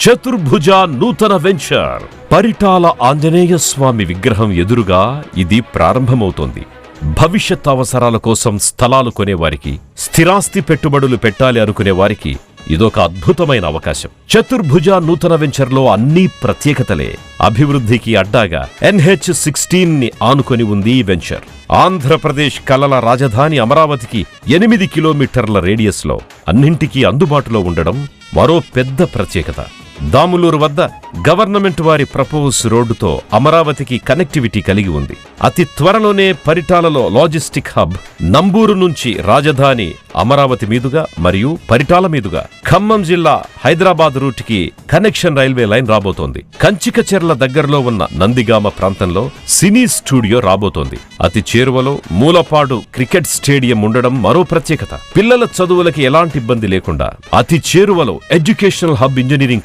చతుర్భుజ నూతన వెంచర్. పరిటాల ఆంజనేయ స్వామి విగ్రహం ఎదురుగా ఇది ప్రారంభమవుతోంది. భవిష్యత్ అవసరాల కోసం స్థలాలు కొనేవారికి, స్థిరాస్తి పెట్టుబడులు పెట్టాలి అనుకునే వారికి ఇదొక అద్భుతమైన అవకాశం. చతుర్భుజ నూతన వెంచర్లో అన్ని ప్రత్యేకతలే. అభివృద్ధికి అడ్డాగా NH-16 ని ఆనుకొని ఉంది ఈ వెంచర్. ఆంధ్రప్రదేశ్ కలల రాజధాని అమరావతికి 8 కిలోమీటర్ల రేడియస్లో అన్నింటికీ అందుబాటులో ఉండడం మరో పెద్ద ప్రత్యేకత. దాములూరు వద్ద గవర్నమెంట్ వారి ప్రపోజ్ రోడ్డుతో అమరావతికి కనెక్టివిటీ కలిగి ఉంది. అతి త్వరలోనే పరిటాలలో లాజిస్టిక్ హబ్, నంబూరు నుంచి రాజధాని అమరావతి మీదుగా మరియు పరిటాల మీదుగా ఖమ్మం జిల్లా హైదరాబాద్ రూట్కి కనెక్షన్ రైల్వే లైన్ రాబోతోంది. కంచికచెర్ల దగ్గరలో ఉన్న నందిగామ ప్రాంతంలో సినీ స్టూడియో రాబోతోంది. అతి చేరువలో మూలపాడు క్రికెట్ స్టేడియం ఉండడం మరో ప్రత్యేకత. పిల్లల చదువులకి ఎలాంటి ఇబ్బంది లేకుండా అతి చేరువలో ఎడ్యుకేషనల్ హబ్, ఇంజనీరింగ్